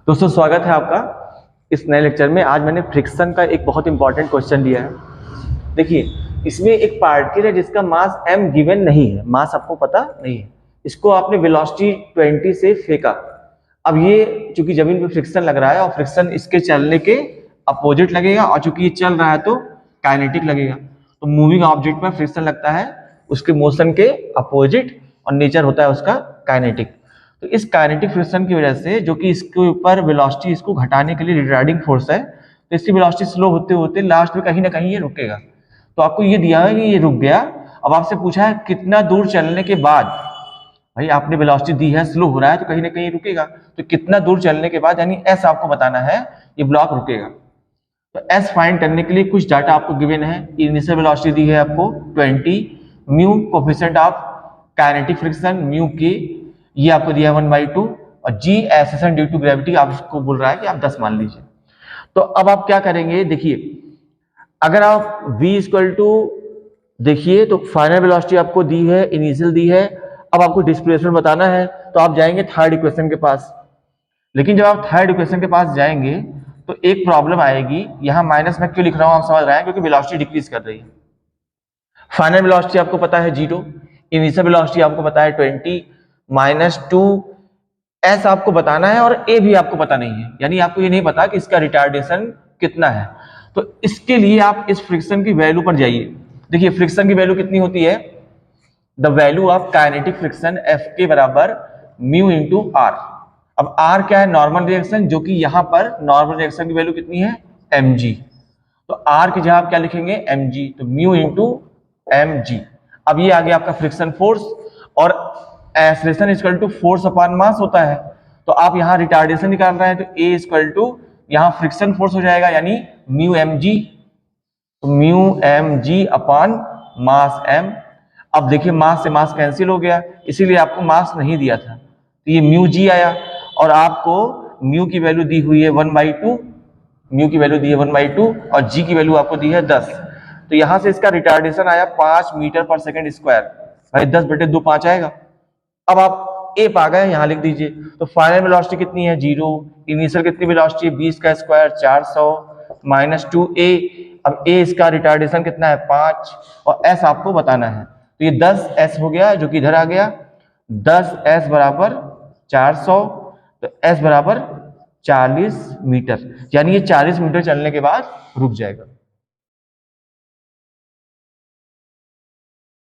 दोस्तों स्वागत है आपका इस नए लेक्चर में। आज मैंने फ्रिक्शन का एक बहुत इंपॉर्टेंट क्वेश्चन लिया है। देखिए, इसमें एक पार्टिकल है जिसका मास m गिवन नहीं है, मास आपको पता नहीं है। इसको आपने वेलोसिटी 20 से फेंका। अब ये चूंकि जमीन पे फ्रिक्शन लग रहा है और फ्रिक्शन इसके चलने के अपोजिट लगेगा, और चूंकि ये चल रहा है तो काइनेटिक लगेगा। तो मूविंग ऑब्जेक्ट में फ्रिक्शन लगता है उसके मोशन के अपोजिट, और नेचर होता है उसका काइनेटिक। तो इस काइनेटिक फ्रिक्शन की वजह से, जो कि इसके ऊपर वेलोसिटी इसको घटाने के लिए रिटार्डिंग फोर्स है, तो इसकी वेलोसिटी स्लो होते होते लास्ट में कहीं ना कहीं ये रुकेगा। तो आपको ये दिया है कि ये रुक गया। अब आपसे पूछा है कितना दूर चलने के बाद, भाई आपने वेलोसिटी दी है, स्लो हो रहा है तो कहीं ना कहीं रुकेगा। तो कितना दूर चलने के बाद, यानी एस आपको बताना है, ये ब्लॉक रुकेगा। तो एस फाइंड करने के लिए कुछ डाटा आपको गिवन है। इनिशियल वेलोसिटी दी है आपको 20, mu coefficient of kinetic friction mu के, ये आपको दिया है 1/2, और जी एक्सेलरेशन ड्यू टू ग्रेविटी आपको बोल रहा है कि आप 10 मान लीजिए। तो अब आप क्या करेंगे, देखिए अगर आप v इक्वल टू, देखिए तो फाइनल वेलोसिटी आपको दी है, इनिशियल दी है, अब आपको डिस्प्लेसमेंट बताना है। तो आप जाएंगे थर्ड इक्वेशन के पास। लेकिन जब आप थर्ड इक्वेशन के पास जाएंगे तो एक प्रॉब्लम आएगी। यहां माइनस में क्यों लिख रहा हूं आप समझ रहे हैं, क्योंकि वेलोसिटी डिक्रीज कर रही है। फाइनल वेलोसिटी आपको पता है 0, इनिशियल वेलोसिटी आपको पता है 20 -2, एस आपको बताना है, और ए भी आपको पता नहीं है, यानी आपको ये नहीं पता कि इसका रिटार्डेशन कितना है। तो इसके लिए आप इस फ्रिक्शन की वैल्यू पर जाइए। देखिए फ्रिक्शन की वैल्यू कितनी होती है, the value of kinetic friction F के बराबर म्यू इंटू आर। अब आर क्या है, नॉर्मल रिएक्शन, जो कि यहां पर नॉर्मल रिएक्शन की वैल्यू कितनी है, mg। तो आर की जगह आप क्या लिखेंगे, mg, तो म्यू इंटू mg। अब ये आ गया आपका फ्रिक्शन फोर्स, और acceleration equal to force upon mass होता है। तो आप यहाँ रिटार्डेशन निकाल रहे हैं, तो ए इक्वल टू यहाँ फ्रिक्शन फोर्स हो जाएगा, यानी म्यू mg, तो mu mg upon mass m। अब देखिए मास से मास कैंसिल हो गया, इसीलिए आपको मास नहीं दिया था, तो ये म्यू g आया। और आपको म्यू की वैल्यू दी हुई है 1/2, म्यू की वैल्यू दी है 1/2, और g की वैल्यू आपको दी है 10। तो यहां से इसका रिटार्डेशन आया 5 मीटर पर सेकंड स्क्वायर। भाई 10/2 5 आएगा। अब आप ए पा गए, यहां लिख दीजिए। तो फाइनल वेलोसिटी कितनी है, 0। इनिशियल कितनी वेलोसिटी है, 20 का स्क्वायर 400 -2a। अब ए इसका रिटार्डेशन कितना है, 5, और एस आपको बताना है। तो ये 10s हो गया, जो कि इधर आ गया। 10s बराबर 400, तो s बराबर 40 मीटर, यानी ये 40 मीटर चलने के बाद रुक जाएगा।